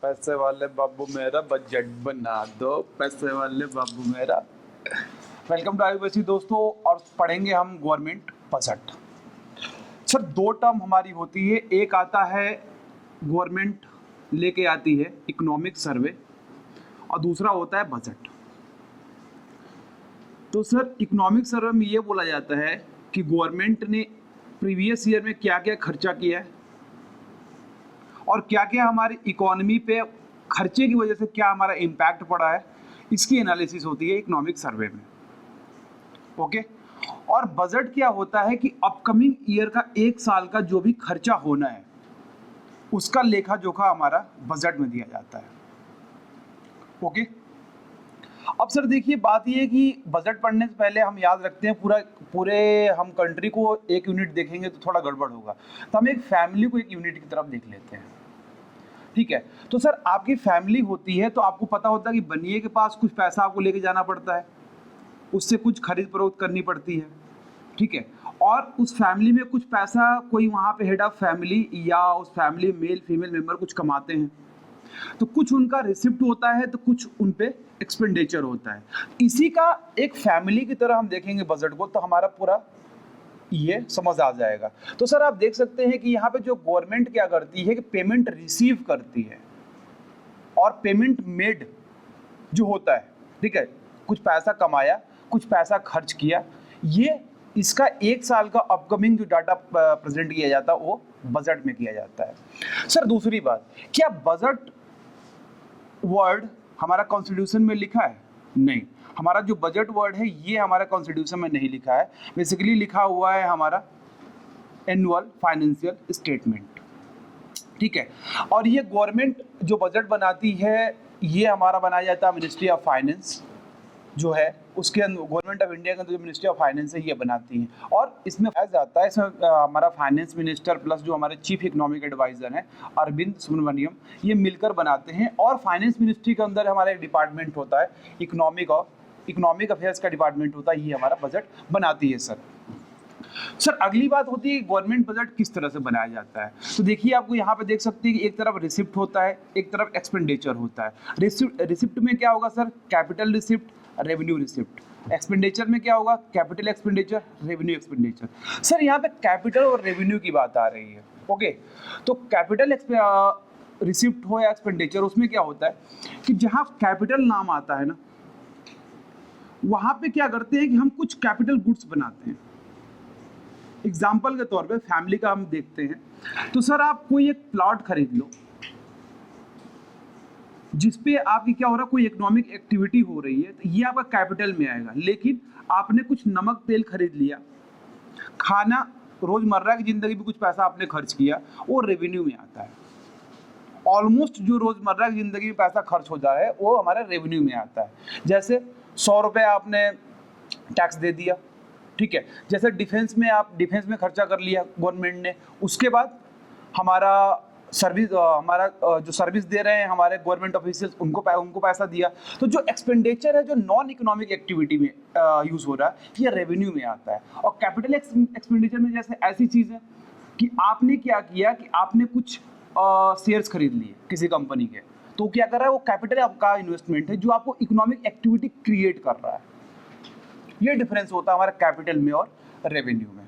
पैसे वाले बाबू मेरा बजट बना दो, पैसे वाले बाबू मेरा। वेलकम टू आयुर्वेदी दोस्तों, और पढ़ेंगे हम गवर्नमेंट बजट। सर दो टर्म हमारी होती है, एक आता है गवर्नमेंट लेके आती है इकोनॉमिक सर्वे, और दूसरा होता है बजट। तो सर इकोनॉमिक सर्वे में ये बोला जाता है कि गवर्नमेंट ने प्रीवियस ईयर में क्या क्या खर्चा किया है और क्या क्या हमारी इकोनॉमी पे खर्चे की वजह से क्या हमारा इम्पैक्ट पड़ा है, इसकी एनालिसिस होती है इकोनॉमिक सर्वे में। ओके। और बजट क्या होता है कि अपकमिंग ईयर का एक साल का जो भी खर्चा होना है उसका लेखा जोखा हमारा बजट में दिया जाता है। ओके। अब सर देखिए, बात ये है कि बजट पढ़ने से पहले हम याद रखते हैं पूरे हम कंट्री को एक यूनिट देखेंगे तो थोड़ा गड़बड़ होगा, तो हम एक फैमिली को एक यूनिट की तरफ देख लेते हैं। ठीक है। तो सर आपकी फैमिली होती है तो आपको पता होता है कि बनिए के पास कुछ पैसा आपको लेके जाना पड़ता है, उससे कुछ खरीद फरोख्त करनी पड़ती है। ठीक है। और उस फैमिली में कुछ पैसा कोई वहाँ पे हेड ऑफ फैमिली या उस फैमिली मेल फीमेल मेंबर कुछ कमाते हैं, तो कुछ उनका रिसिप्ट होता है तो कुछ उन पे एक्सपेंडिचर होता है। इसी का एक फैमिली की तरह हम देखेंगे बजट को तो हमारा पूरा ये समझ आ जाएगा। तो सर आप देख सकते हैं कि यहाँ पे जो गवर्नमेंट क्या करती है कि पेमेंट रिसीव करती है और पेमेंट मेड जो होता है, ठीक है, कुछ पैसा कमाया कुछ पैसा खर्च किया, ये इसका एक साल का अपकमिंग जो डाटा प्रेजेंट किया जाता है वो बजट में किया जाता है। सर दूसरी बात, क्या बजट वर्ड हमारा कॉन्स्टिट्यूशन में लिखा है? नहीं, हमारा जो बजट वर्ड है ये हमारा कॉन्स्टिट्यूशन में नहीं लिखा है। बेसिकली लिखा हुआ है हमारा एनुअल फाइनेंशियल स्टेटमेंट। ठीक है। और ये गवर्नमेंट जो बजट बनाती है ये हमारा बनाया जाता है मिनिस्ट्री ऑफ फाइनेंस जो है, उसके गवर्नमेंट ऑफ इंडिया के अंदर जो मिनिस्ट्री ऑफ फाइनेंस है ये बनाती है। और इसमें जाता है, इसमें हमारा फाइनेंस मिनिस्टर प्लस जो हमारे चीफ इकोनॉमिक एडवाइजर हैं अरविंद सुब्रमण्यम, ये मिलकर बनाते हैं। और फाइनेंस मिनिस्ट्री के अंदर हमारा एक डिपार्टमेंट होता है इकोनॉमिक अफेयर्स का डिपार्टमेंट होता है, ये हमारा बजट बनाती है। सर अगली बात होती है गवर्नमेंट बजट किस तरह से बनाया जाता है। तो देखिए, आपको यहाँ पे देख सकते हैं कि एक तरफ रिसिप्ट होता है, एक तरफ एक्सपेंडिचर होता है। रिसिप्ट में क्या होगा sir? Capital receipt, revenue receipt. Expenditure में क्या होगा? Capital expenditure, revenue expenditure. Sir यहाँ पे कैपिटल और रेवेन्यू की बात आ रही है। ओके। तो कैपिटल रिसिप्ट हो या एक्सपेंडिचर, उसमें क्या होता है कि जहाँ कैपिटल नाम आता है ना, वहाँ पे क्या करते हैं कि हम कुछ कैपिटल गुड्स बनाते हैं। एग्जाम्पल के तौर पे फैमिली का हम देखते हैं, तो सर आप कोई एक प्लॉट खरीद लो जिसपे आपकी क्या हो रहा है, कोई इकोनॉमिक एक्टिविटी हो रही है, तो ये आपका कैपिटल में आएगा। लेकिन आपने कुछ नमक तेल खरीद लिया, खाना रोजमर्रा की जिंदगी में कुछ पैसा आपने खर्च किया, वो रेवेन्यू में आता है। ऑलमोस्ट जो रोजमर्रा की जिंदगी में पैसा खर्च हो जाए वो हमारा रेवेन्यू में आता है। जैसे 100 रुपये आपने टैक्स दे दिया, ठीक है। जैसे डिफेंस में खर्चा कर लिया गवर्नमेंट ने, उसके बाद हमारा जो सर्विस दे रहे हैं हमारे गवर्नमेंट ऑफिशियल्स, उनको पैसा दिया। तो जो एक्सपेंडिचर है जो नॉन इकोनॉमिक एक्टिविटी में यूज हो रहा है, ये रेवेन्यू में आता है। और कैपिटल एक्सपेंडिचर में जैसे ऐसी चीज है कि आपने क्या किया कि आपने कुछ शेयर्स खरीद लिए किसी कंपनी के, तो क्या कर रहा है, वो कैपिटल आपका इन्वेस्टमेंट है जो आपको इकोनॉमिक एक्टिविटी क्रिएट कर रहा है। ये डिफरेंस होता है हमारे कैपिटल में और रेवेन्यू में।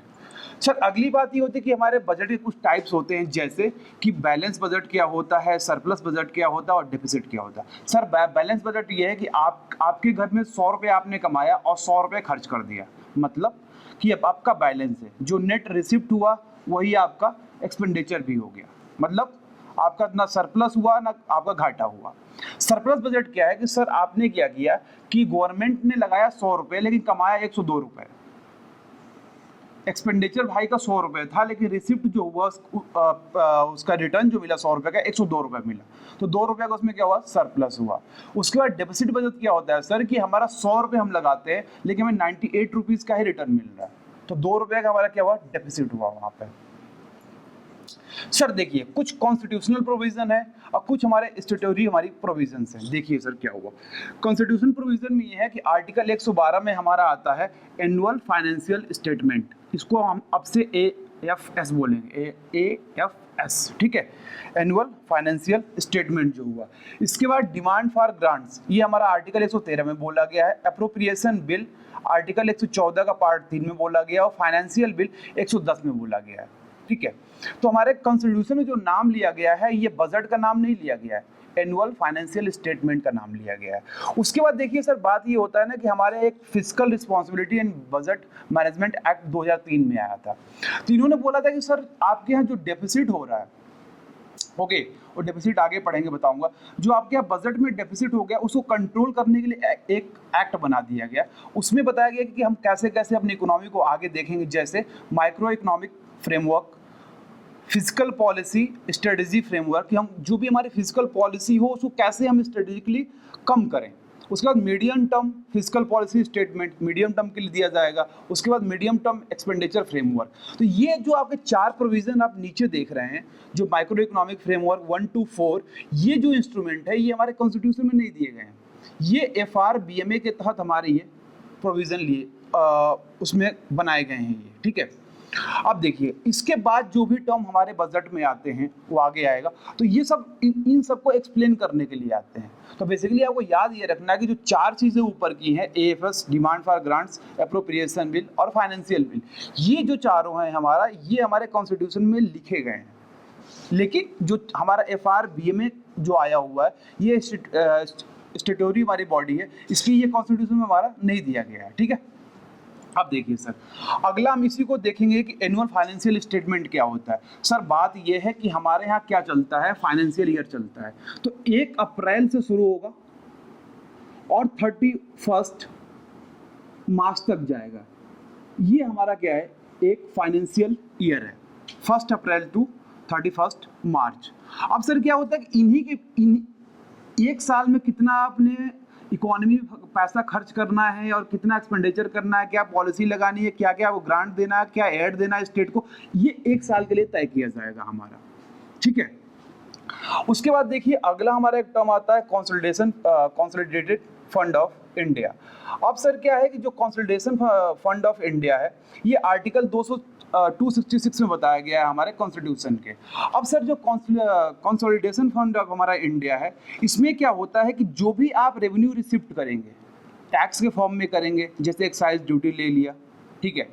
सर अगली बात ये होती है कि हमारे बजट के कुछ टाइप्स होते हैं, जैसे कि बैलेंस बजट क्या होता है, सरप्लस बजट क्या होता है और डेफिसिट क्या होता है। सर बैलेंस बजट ये है कि आपके घर में 100 रुपये आपने कमाया और 100 रुपये खर्च कर दिया, मतलब कि अब आपका बैलेंस है, जो नेट रिसिप्ट हुआ वही आपका एक्सपेंडिचर भी हो गया, मतलब आपका ना सरप्लस हुआ ना आपका घाटा हुआ। सरप्लस बजट क्या है कि सर आपने क्या किया कि गवर्नमेंट ने लगाया 100 रुपये लेकिन कमाया 102 रुपये। एक्सपेंडिचर भाई का 100 रुपये था लेकिन रिसिप्ट जो हुआ उसका रिटर्न जो मिला 100 रुपये का 102 रुपये मिला, तो 2 रुपये का उसमें क्या हुआ, सरप्लस हुआ। उसके बाद डेफिसिट बजट क्या होता है सर कि हमारा 100 रुपये हम लगाते हैं लेकिन हमें 98 रुपीज़ का ही रिटर्न मिल रहा है, तो 2 रुपये का हमारा क्या हुआ, डेफिसिट हुआ वहाँ पे। सर देखिए, कुछ कॉन्स्टिट्यूशनल प्रोविजन है और कुछ हमारे स्टैट्यूटरी हमारी प्रोविजंस हैं। देखिए सर क्या हुआ, कॉन्स्टिट्यूशन प्रोविजन में ये है कि आर्टिकल 112 में हमारा आता है एनुअल फाइनेंशियल स्टेटमेंट। इसको हम अब से AFS बोलेंगे, AFS, ठीक है, एनुअल फाइनेंशियल स्टेटमेंट जो हुआ। इसके बाद डिमांड फॉर ग्रांट्स, ये हमारा आर्टिकल 113 में बोला गया है। अप्रोप्रिएशन बिल आर्टिकल 114 का पार्ट 3 में बोला गया और फाइनेंशियल बिल 110 में बोला गया है, ठीक है। तो हमारे कॉन्स्टिट्यूशन में जो नाम लिया गया है ये बजट का नाम नहीं लिया गया है, एनुअल फाइनेंशियल स्टेटमेंट का नाम लिया गया है। उसके बाद देखिए सर, बात ये होता है ना कि हमारे एक physical responsibility and budget management act 2003 में आया था। तो इन्होंने बोला था कि सर आपके यहाँ जो डेफिसिट हो रहा है, ओके, और डेफिसिट आगे पढ़ेंगे बताऊंगा, जो आपके यहाँ बजट में डेफिसिट हो गया उसको कंट्रोल करने के लिए एक एक्ट बना दिया गया। उसमें बताया गया कि हम कैसे कैसे अपनी इकोनॉमी को आगे देखेंगे, जैसे micro economic framework, physical policy strategy framework, कि हम जो भी हमारी फिजिकल पॉलिसी हो उसको कैसे हम स्ट्रेटेजिकली कम करें। उसके बाद medium term physical policy statement medium term के लिए दिया जाएगा। उसके बाद मीडियम टर्म एक्सपेंडिचर फ्रेमवर्क। तो ये जो आपके 4 प्रोविजन आप नीचे देख रहे हैं, जो माइक्रो इकोनॉमिक फ्रेमवर्क 1 to 4, ये जो इंस्ट्रूमेंट है ये हमारे कॉन्स्टिट्यूशन में नहीं दिए गए हैं, ये FRBMA के तहत हमारे ये प्रोविजन लिए उसमें बनाए गए हैं ये, ठीक है। अब देखिए इसके बाद जो भी टर्म हमारे बजट में आते हैं वो आगे आएगा, तो ये सब इन सबको एक्सप्लेन करने के लिए आते हैं। तो बेसिकली आपको याद ये रखना है कि जो 4 चीज़ें ऊपर की हैं, AFS, demand for grants, appropriation bill और फाइनेंशियल बिल, ये जो चारों हैं हमारा, ये हमारे कॉन्स्टिट्यूशन में लिखे गए हैं। लेकिन जो हमारा FRBMA जो आया हुआ है, ये स्टेटोरी हमारी बॉडी है, इसकी ये कॉन्स्टिट्यूशन में हमारा नहीं दिया गया है, ठीक है। अब देखिए सर, अगला हम इसी को देखेंगे कि एनुअल फाइनेंशियल स्टेटमेंट क्या होता है। सर बात यह है कि हमारे यहाँ क्या चलता है, फाइनेंशियल ईयर चलता है, तो 1 अप्रैल से शुरू होगा और 31 मार्च तक जाएगा। ये हमारा क्या है, एक फाइनेंशियल ईयर है, 1 अप्रैल टू 31 मार्च। अब सर क्या होता है कि एक साल में कितना आपने इकोनॉमी में पैसा खर्च करना है और कितना एक्सपेंडिचर करना है, क्या पॉलिसी लगानी है, क्या क्या वो ग्रांट देना है, क्या एड देना है स्टेट को, ये 1 साल के लिए तय किया जाएगा हमारा, ठीक है। उसके बाद देखिए अगला हमारा एक टर्म आता है कंसोलिडेटेड फंड ऑफ इंडिया। अब सर क्या है कि जो कंसोलिडेशन फंड ऑफ इंडिया है, ये आर्टिकल 266 में बताया गया है हमारे कॉन्स्टिट्यूशन के। अब सर जो कंसोलिडेशन फंड ऑफ हमारा इंडिया है, इसमें क्या होता है कि जो भी आप रेवेन्यू रिसिप्ट करेंगे, टैक्स के फॉर्म में करेंगे, जैसे एक्साइज ड्यूटी ले लिया, ठीक है,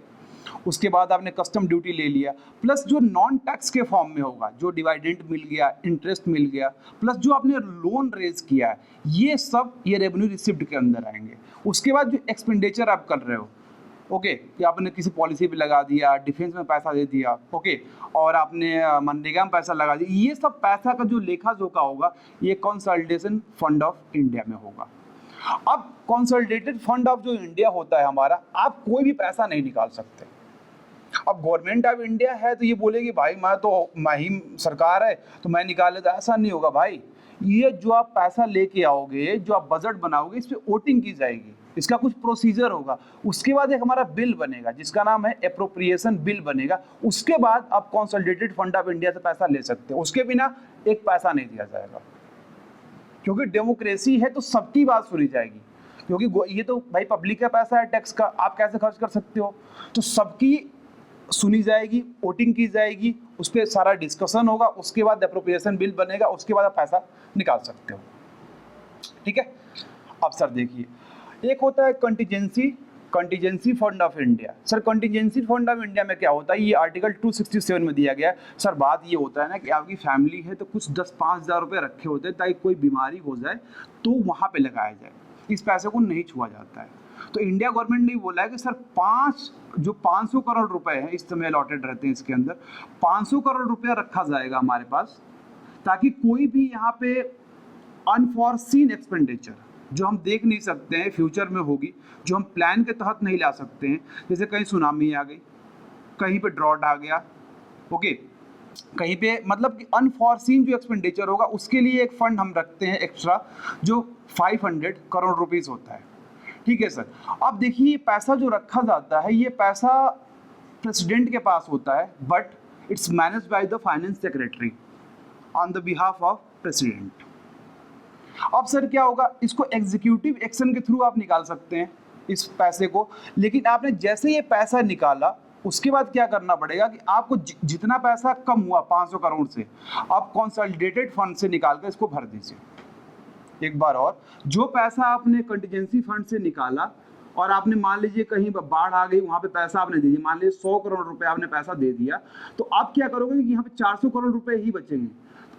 उसके बाद आपने कस्टम ड्यूटी ले लिया, प्लस जो नॉन टैक्स के फॉर्म में होगा, जो डिविडेंड मिल गया, इंटरेस्ट मिल गया, प्लस जो आपने लोन रेज किया है, ये सब ये रेवेन्यू रिसिप्ट के अंदर आएंगे। उसके बाद जो एक्सपेंडिचर आप कर रहे हो, ओके, कि आपने किसी पॉलिसी पे लगा दिया, डिफेंस में पैसा दे दिया, ओके, और आपने मनरेगा में पैसा लगा दिया, ये सब पैसा का जो लेखा जोखा होगा ये कंसोलिडेशन फंड ऑफ इंडिया में होगा। अब कंसोलिडेटेड फंड ऑफ जो इंडिया होता है हमारा, आप कोई भी पैसा नहीं निकाल सकते। अब गवर्नमेंट ऑफ इंडिया है तो ये बोलेगी भाई मैं ही सरकार है तो मैं निकाल लेता, ऐसा नहीं होगा भाई। ये जो आप पैसा लेके आओगे, जो आप बजट बनाओगे, इस पे वोटिंग की जाएगी, इसका कुछ प्रोसीजर होगा। उसके बाद एक हमारा बिल बनेगा जिसका नाम है एप्रोप्रिएशन बिल बनेगा। उसके बाद आप कंसोलिडेटेड फंड ऑफ इंडिया से पैसा ले सकते हो, उसके बिना एक पैसा नहीं दिया जाएगा। क्योंकि डेमोक्रेसी है तो सबकी बात सुनी जाएगी, क्योंकि ये तो भाई पब्लिक का पैसा है, टैक्स का, आप कैसे खर्च कर सकते हो, तो सबकी सुनी जाएगी, वोटिंग की जाएगी, उस पर सारा डिस्कशन होगा, उसके बाद एप्रोप्रिएशन बिल बनेगा, उसके बाद आप पैसा निकाल सकते हो, ठीक है। अब सर देखिए, एक होता है contingency fund of India. Sir contingency fund of India में क्या होता है, ये आर्टिकल 267 में दिया गया है। सर बात ये होता है ना कि आपकी फैमिली है तो कुछ 10-5 हज़ार रुपये रखे होते हैं ताकि कोई बीमारी हो जाए तो वहाँ पे लगाया जाए, इस पैसे को नहीं छुआ जाता है। तो इंडिया गवर्नमेंट ने बोला है कि सर 500 करोड़ रुपए हैं इस समय अलॉटेड रहते हैं, इसके अंदर 500 करोड़ रुपया रखा जाएगा हमारे पास, ताकि कोई भी यहाँ पे अनफॉरसीन एक्सपेंडिचर जो हम देख नहीं सकते हैं फ्यूचर में होगी, जो हम प्लान के तहत नहीं ला सकते हैं, जैसे कहीं सुनामी आ गई, कहीं पे ड्रॉट आ गया, ओके, कहीं पे मतलब कि अनफॉरसीन जो एक्सपेंडिचर होगा उसके लिए एक फंड हम रखते हैं एक्स्ट्रा, जो 500 करोड़ रुपीस होता है, ठीक है सर। अब देखिए पैसा जो रखा जाता है, ये पैसा प्रेसिडेंट के पास होता है, but it's managed by the finance secretary on the behalf of president. अब सर क्या होगा, इसको एग्जीक्यूटिव एक्शन के थ्रू आप निकाल सकते हैं इस पैसे को, लेकिन आपने जैसे ये पैसा निकाला उसके बाद क्या करना पड़ेगा कि आपको जितना पैसा कम हुआ 500 करोड़ से, आप कंसोलिडेटेड फंड से निकाल कर इसको भर दीजिए। एक बार और, जो पैसा आपने कंटीजेंसी फंड से निकाला और आपने मान लीजिए कहीं बाढ़ आ गई, वहां पे पैसा आपने दे दिया, मान लीजिए 100 करोड़ रुपए आपने पैसा दे दिया, तो आप क्या करोगे कि यहाँ पे 400 करोड़ रुपए ही बचेंगे।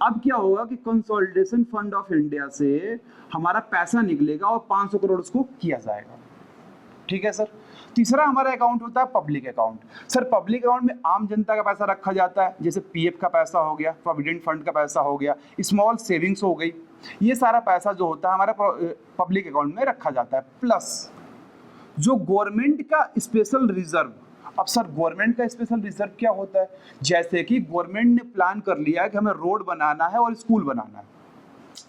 अब क्या होगा कि कंसोलिडेशन फंड ऑफ इंडिया से हमारा पैसा निकलेगा और 500 करोड़ उसको किया जाएगा। ठीक है सर। तीसरा हमारा अकाउंट होता है public account. Sir public account में आम जनता का पैसा रखा जाता है, जैसे पीएफ का पैसा हो गया, प्रोविडेंट फंड का पैसा हो गया, स्मॉल सेविंग्स हो गई, ये सारा पैसा जो होता है हमारा पब्लिक अकाउंट में रखा जाता है। प्लस जो गवर्नमेंट का स्पेशल रिजर्व, अब सर गवर्नमेंट का स्पेशल रिजर्व क्या होता है, जैसे कि गवर्नमेंट ने प्लान कर लिया है कि हमें रोड बनाना है और स्कूल बनाना है,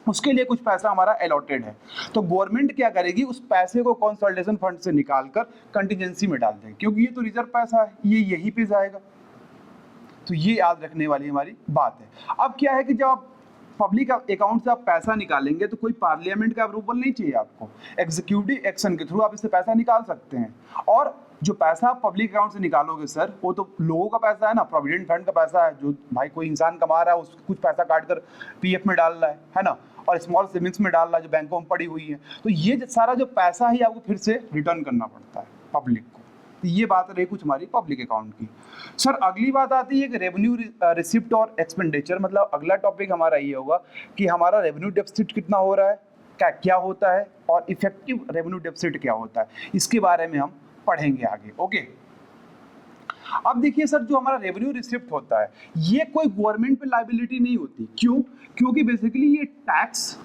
उसके लिए कुछ पैसा हमारा अलॉटेड है, तो गवर्नमेंट क्या करेगी, उस पैसे को कंसोलिडेशन फंड से निकालकर कंटीजेंसी में डाल देगी, क्योंकि ये तो रिजर्व पैसा है, ये यहीं पे जाएगा। तो ये याद रखने वाली हमारी बात है। अब क्या है कि जब आप पब्लिक अकाउंट से आप पैसा निकालेंगे तो कोई पार्लियामेंट का अप्रूवल नहीं चाहिए आपको, एग्जीक्यूटिव एक्शन के थ्रू आप इससे पैसा निकाल सकते हैं। और जो पैसा आप पब्लिक अकाउंट से निकालोगे सर, वो तो लोगों का पैसा है ना, प्रोविडेंट फंड का पैसा है, जो भाई कोई इंसान कमा रहा है उस कुछ पैसा काट कर पीएफ में डाल रहा है ना, और स्मॉल सेविंग्स में डाल रहा है जो बैंकों में पड़ी हुई है, तो ये सारा जो पैसा ही आपको फिर से रिटर्न करना पड़ता है पब्लिक को। तो ये बात रही कुछ हमारी पब्लिक अकाउंट की। सर अगली बात आती है कि रेवेन्यू रिसिप्ट और एक्सपेंडिचर, मतलब अगला टॉपिक हमारा ये होगा कि हमारा रेवेन्यू डेफिसिट कितना हो रहा है, क्या होता है, और इफेक्टिव रेवेन्यू डेफिसिट क्या होता है, इसके बारे में हम पढ़ेंगे आगे। ओके, अब देखिए सर, जो हमारा रेवेन्यू रिसिप्ट होता है ये कोई गवर्नमेंट पे लायबिलिटी नहीं होती। क्यों? क्योंकि बेसिकली ये टैक्स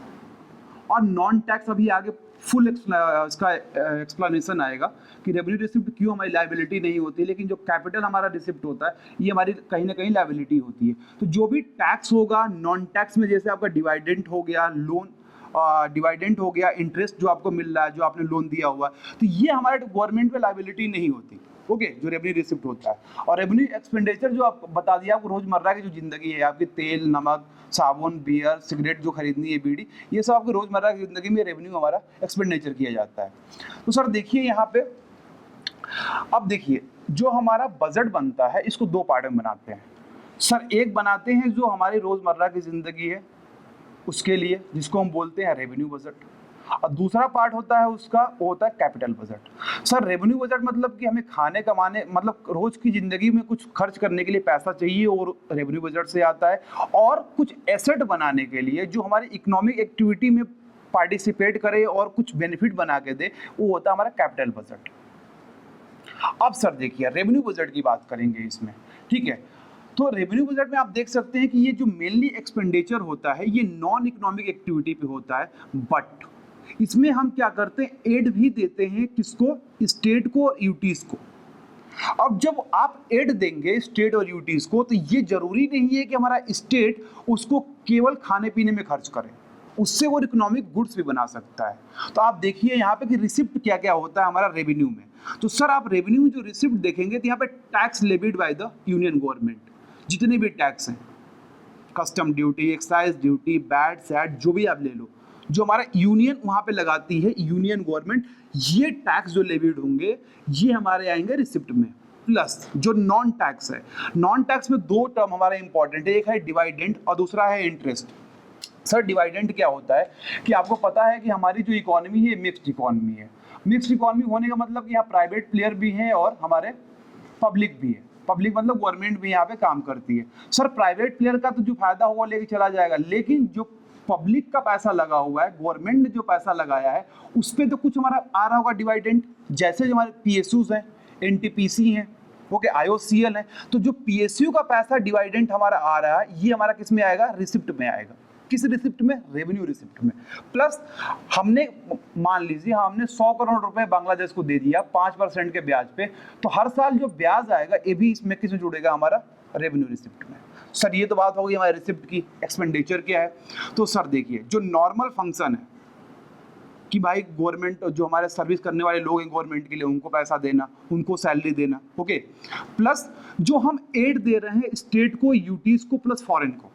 और नॉन टैक्स, अभी आगे फुल इसका एक्सप्लेनेशन आएगा कि रेवेन्यू रिसिप्ट क्यों हमारी लायबिलिटी नहीं होती, लेकिन जो कैपिटल हमारा रिसिप्ट होता है ये हमारी कहीं ना कहीं लायबिलिटी होती है। तो जो भी टैक्स होगा नॉन टैक्स में, जैसे आपका डिवाइडेंट हो गया, लोन डिवाइडेंट हो गया, इंटरेस्ट जो आपको मिल रहा है, जो आपने लोन दिया हुआ, तो ये हमारे गवर्नमेंट पे लायबिलिटी नहीं होती। ओके, जो रेवेन्यू रिसिप्ट होता है। और रेवेन्यू एक्सपेंडिचर जो आप बता दिया, आपको रोजमर्रा की जो जिंदगी है, आपकी तेल, नमक, साबुन, बियर, सिगरेट जो खरीदनी है, बीड़ी, ये सब आपको रोजमर्रा की जिंदगी में रेवेन्यू हमारा एक्सपेंडिचर किया जाता है। तो सर देखिए यहाँ पे, अब देखिए जो हमारा बजट बनता है इसको दो पार्ट में बनाते हैं सर। एक बनाते हैं जो हमारी रोजमर्रा की जिंदगी है उसके लिए, जिसको हम बोलते हैं रेवेन्यू बजट, और दूसरा पार्ट होता है उसका, वो होता है capital budget. Sir revenue budget मतलब कि हमें खाने कमाने, मतलब रोज की जिंदगी में कुछ खर्च करने के लिए पैसा चाहिए, और रेवेन्यू बजट से आता है। और कुछ एसेट बनाने के लिए जो हमारी इकोनॉमिक एक्टिविटी में पार्टिसिपेट करे और कुछ बेनिफिट बना के दे, वो होता है हमारा कैपिटल बजट। अब सर देखिए रेवेन्यू बजट की बात करेंगे इसमें, ठीक है। तो रेवेन्यू बजट में आप देख सकते हैं कि ये जो मेनली एक्सपेंडिचर होता है ये नॉन इकोनॉमिक एक्टिविटी पे होता है, बट इसमें हम क्या करते हैं, एड भी देते हैं, किसको, स्टेट को और यूटीज को। अब जब आप एड देंगे स्टेट और यूटीज को, तो ये जरूरी नहीं है कि हमारा स्टेट उसको केवल खाने पीने में खर्च करे, उससे वो इकोनॉमिक गुड्स भी बना सकता है। तो आप देखिए यहाँ पे कि रिसिप्ट क्या क्या होता है हमारा रेवेन्यू में। तो सर आप रेवेन्यू में जो रिसिप्ट देखेंगे तो यहाँ पे tax levied by the union government, जितने भी टैक्स हैं, custom duty, excise duty, VAT, SAT, जो भी आप ले लो, जो हमारा यूनियन वहां पे लगाती है, यूनियन गवर्नमेंट, ये टैक्स जो लेविड होंगे ये हमारे आएंगे रिसिप्ट में। प्लस जो नॉन टैक्स है, नॉन टैक्स में दो टर्म हमारा इंपॉर्टेंट है, एक है डिवाइडेंट और दूसरा है इंटरेस्ट। सर डिवाइडेंट क्या होता है कि आपको पता है कि हमारी जो इकोनॉमी है मिक्स्ड इकोनॉमी है। मिक्स्ड इकोनॉमी होने का मतलब कि यहाँ प्राइवेट प्लेयर भी हैं और हमारे पब्लिक भी है। पब्लिक मतलब गवर्नमेंट भी यहाँ पे काम करती है। सर प्राइवेट प्लेयर का तो जो फायदा होगा लेके चला जाएगा, लेकिन जो पब्लिक का पैसा लगा हुआ है, गवर्नमेंट ने जो पैसा लगाया है, उस पर तो कुछ हमारा आ रहा होगा डिवाइडेंट। जैसे जो हमारे पीएसयूज हैं, एनटीपीसी हैं, ओके, आईओसीएल है, तो जो पीएसयू का पैसा डिवाइडेंट हमारा आ रहा है, ये हमारा किस में आएगा, रिसिप्ट में आएगा। किस रिसिप्ट में, रेवेन्यू रिसिप्ट में। प्लस हमने मान लीजिए हमने 100 करोड़ रुपए बांग्लादेश को दे दिया 5% के ब्याज पे, तो हर साल जो ब्याज आएगा ये भी इसमें किस में जुड़ेगा, हमारा रेवेन्यू रिसिप्ट में। सर ये तो बात होगी हमारे रिसिप्ट की। एक्सपेंडिचर क्या है, तो सर देखिए जो नॉर्मल फंक्शन है कि भाई गवर्नमेंट, जो हमारे सर्विस करने वाले लोग हैं गवर्नमेंट के लिए, उनको पैसा देना, उनको सैलरी देना, ओके। प्लस जो हम एड दे रहे हैं स्टेट को, यूटीज को, प्लस फॉरेन को,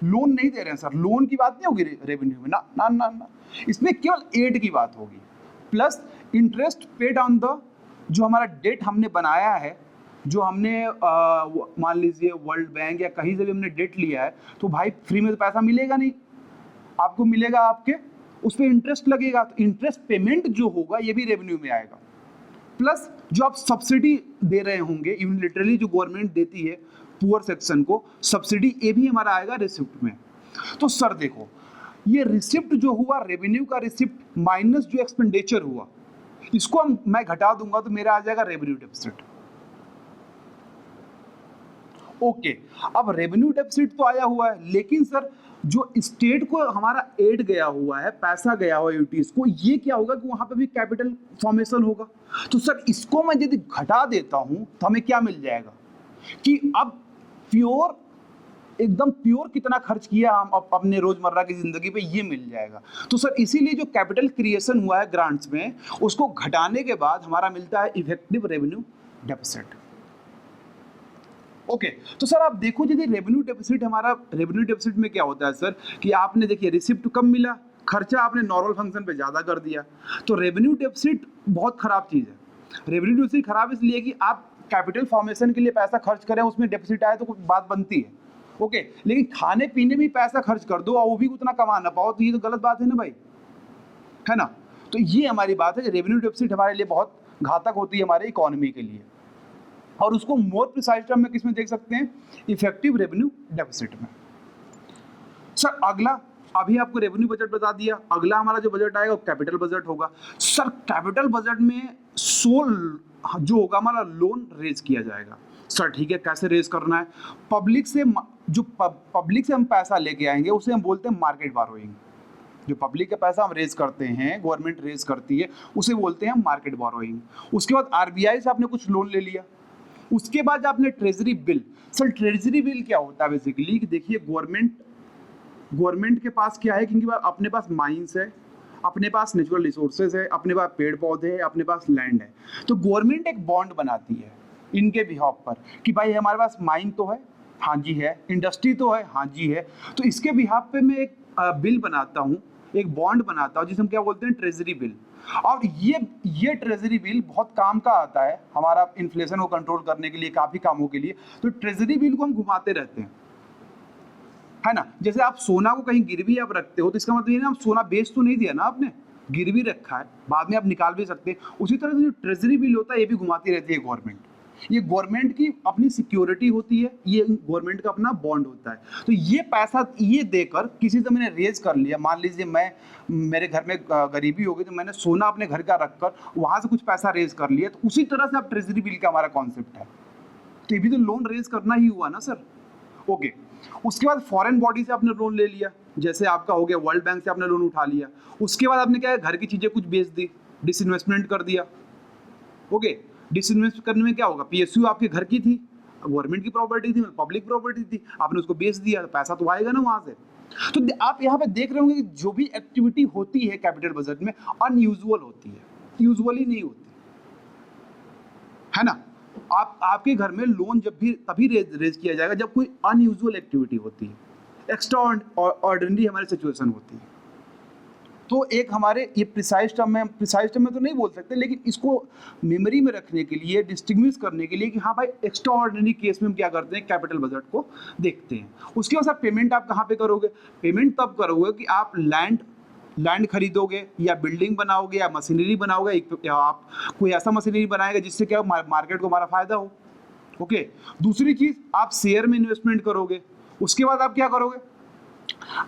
लोन नहीं दे रहे हैं सर, लोन की बात नहीं होगी रेवेन्यू में, ना ना ना ना, इसमें केवल एड की बात होगी। Plus interest paid on the जो हमारा डेट हमने बनाया है, जो हमने मान लीजिए वर्ल्ड बैंक या कहीं से भी हमने डेट लिया है, तो भाई फ्री में तो पैसा मिलेगा नहीं, आपको मिलेगा आपके उस पर इंटरेस्ट लगेगा। तो इंटरेस्ट पेमेंट जो होगा ये भी रेवेन्यू में आएगा, प्लस जो आप सब्सिडी दे रहे होंगे यूनिलैटरली जो गवर्नमेंट देती है पुअर सेक्शन को सब्सिडी, ये भी हमारा आएगा रिसिप्ट में। तो सर देखो, ये रिसिप्ट जो हुआ रेवेन्यू का रिसिप्ट माइनस जो एक्सपेंडिचर हुआ, इसको मैं घटा दूंगा तो मेरा आ जाएगा रेवेन्यू डेफिसिट। ओके, अब रेवेन्यू डेफिसिट तो आया हुआ है, लेकिन सर जो स्टेट को हमारा एड गया हुआ है, पैसा गया हुआ है यूटीज को, ये क्या होगा कि वहां पे भी कैपिटल फॉर्मेशन होगा। तो सर इसको मैं यदि घटा देता हूं तो हमें क्या मिल जाएगा कि अब प्योर, एकदम प्योर कितना खर्च किया हम अपने रोजमर्रा की जिंदगी पे, ये मिल जाएगा। तो सर इसीलिए जो कैपिटल क्रिएशन हुआ है ग्रांट्स में, उसको घटाने के बाद हमारा मिलता है इफेक्टिव रेवेन्यू डेफिसिट। ओके, तो सर आप देखो यदि रेवेन्यू डेफिसिट, हमारा रेवेन्यू डेफिसिट में क्या होता है सर कि आपने देखिए रिसिप्ट कम मिला, खर्चा आपने नॉर्मल फंक्शन पे ज्यादा कर दिया, तो रेवेन्यू डेफिसिट बहुत खराब चीज है। रेवेन्यू डेफिसिट खराब इसलिए कि आप कैपिटल फॉर्मेशन के लिए पैसा खर्च करें, उसमें डेफिसिट आए तो कुछ बात बनती है, ओके, लेकिन खाने पीने में पैसा खर्च कर दो और वो भी उतना कमा ना पाओ, तो ये तो गलत बात है ना भाई, है ना। तो ये हमारी बात है कि रेवेन्यू डेफिसिट हमारे लिए बहुत घातक होती है हमारे इकोनॉमी के लिए, और उसको मोर प्रिसाइज टर्म में किसमें देख सकते हैं, इफेक्टिव रेवेन्यू डेफिसिट में। सर अगला, अभी आपको रेवेन्यू बजट बता दिया, अगला हमारा जो बजट आएगा वो कैपिटल बजट होगा। सर कैपिटल बजट में जो होगा हमारा लोन रेज किया जाएगा। सर ठीक है, कैसे रेज करना है, पब्लिक से, जो पब्लिक से हम पैसा लेके आएंगे उसे हम बोलते हैं मार्केट बोरोइंग। जो पब्लिक का पैसा हम रेज करते हैं, गवर्नमेंट रेज करती है, उसे बोलते हैं मार्केट बोरोइंग। उसके बाद आरबीआई से आपने कुछ लोन ले लिया, उसके बाद आपने treasury bill. Sir treasury bill क्या होता है बेसिकली कि देखिए गवर्नमेंट के पास क्या है, क्योंकि अपने पास माइंस है, अपने पास नेचुरल रिसोर्सेज है, अपने पास पेड़ पौधे है, अपने पास लैंड है, तो गवर्नमेंट एक बॉन्ड बनाती है इनके बिहाफ पर कि भाई हमारे पास माइन तो है, हाँ जी है, इंडस्ट्री तो है, हाँ जी है, तो इसके बिहाफ पे मैं एक बिल बनाता हूँ, एक बॉन्ड बनाता हूँ जिसे हम क्या बोलते हैं, ट्रेजरी बिल। और ये ट्रेजरी बिल बहुत काम का आता है हमारा इन्फ्लेशन को कंट्रोल करने के लिए, काफी कामों के लिए। तो ट्रेजरी बिल को हम घुमाते रहते हैं, है ना। जैसे आप सोना को कहीं गिरवी आप रखते हो, तो इसका मतलब ये ना, आप सोना बेच तो नहीं दिया ना आपने, गिरवी रखा है, बाद में आप निकाल भी सकते हैं। उसी तरह से जो ट्रेजरी बिल होता है ये भी घुमाती रहती है गवर्नमेंट। ये गवर्नमेंट की अपनी सिक्योरिटी होती है, ये गवर्नमेंट का अपना बॉन्ड होता है। तो ये पैसा ये देकर किसी से मैंने रेज कर लिया, मान लीजिए मेरे घर में गरीबी हो गई तो मैंने सोना अपने घर का रखकर वहां से कुछ पैसा रेज कर लिया, तो उसी तरह से आप ट्रेजरी बिल का हमारा कॉन्सेप्ट है। तो ये भी तो लोन रेज करना ही हुआ ना सर, ओके। उसके बाद फॉरेन बॉडी से आपने लोन ले लिया, जैसे आपका हो गया वर्ल्ड बैंक से आपने लोन उठा लिया। उसके बाद आपने क्या है, घर की चीजें कुछ बेच दी, डिसइन्वेस्टमेंट कर दिया, ओके। डिसइन्वेस्ट करने में क्या होगा, पीएसयू आपके घर की थी, गवर्नमेंट की प्रॉपर्टी थी, पब्लिक प्रॉपर्टी थी, आपने उसको बेच दिया, तो पैसा तो आएगा ना वहां से। तो आप यहाँ पे देख रहे होंगे कि जो भी एक्टिविटी होती है कैपिटल बजट में अनयूजुअल होती है, यूजुअली नहीं होती, है ना। आपके घर में लोन जब भी तभी रेज किया जाएगा जब कोई अनयूजुअल एक्टिविटी होती है, एक्स्ट्रा ऑर्डिनरी हमारी सिचुएशन होती है। तो एक हमारे ये प्रिसाइज टर्म में तो नहीं बोल सकते, लेकिन इसको मेमोरी में रखने के लिए, डिस्टिंग्विश करने के लिए कि हाँ भाई एक्स्ट्रा ऑर्डिनरी केस में हम क्या करते हैं, कैपिटल बजट को देखते हैं। उसके बाद सर पेमेंट आप कहाँ पे करोगे, पेमेंट तब करोगे कि आप लैंड खरीदोगे या बिल्डिंग बनाओगे या मशीनरी बनाओगे, या आप कोई ऐसा मशीनरी बनाएगा जिससे क्या मार्केट को हमारा फायदा हो, ओके। दूसरी चीज आप शेयर में इन्वेस्टमेंट करोगे। उसके बाद आप क्या करोगे,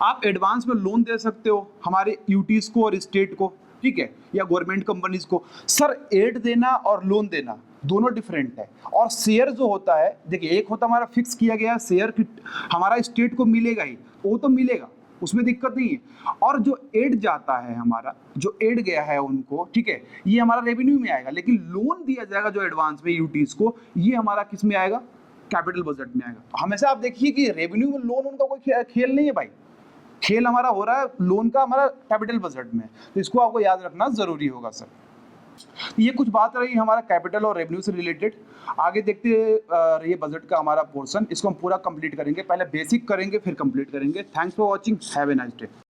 आप एडवांस में लोन दे सकते हो हमारे यूटीज को और स्टेट को, ठीक है, या गवर्नमेंट कंपनीज को। सर एड देना और लोन देना दोनों डिफरेंट है। और शेयर जो होता है, देखिए एक होता हमारा फिक्स किया गया शेयर की हमारा स्टेट को मिलेगा ही, वो तो मिलेगा, उसमें दिक्कत नहीं है। और जो एड जाता है हमारा, जो एड गया है उनको, ठीक है, ये हमारा रेवेन्यू में आएगा। लेकिन लोन दिया जाएगा जो एडवांस में यूटीज को, ये हमारा किस में आएगा, कैपिटल बजट में आएगा। हमेशा आप देखिए कि रेवेन्यू में लोन उनका कोई खेल नहीं है भाई, खेल हमारा हो रहा है लोन का हमारा कैपिटल बजट में। तो इसको आपको याद रखना जरूरी होगा सर। ये कुछ बात रही हमारा कैपिटल और रेवेन्यू से रिलेटेड। आगे देखते रहिए बजट का हमारा पोर्शन, इसको हम पूरा कंप्लीट करेंगे, पहले बेसिक करेंगे फिर कंप्लीट करेंगे। Thanks for watching, have a nice day.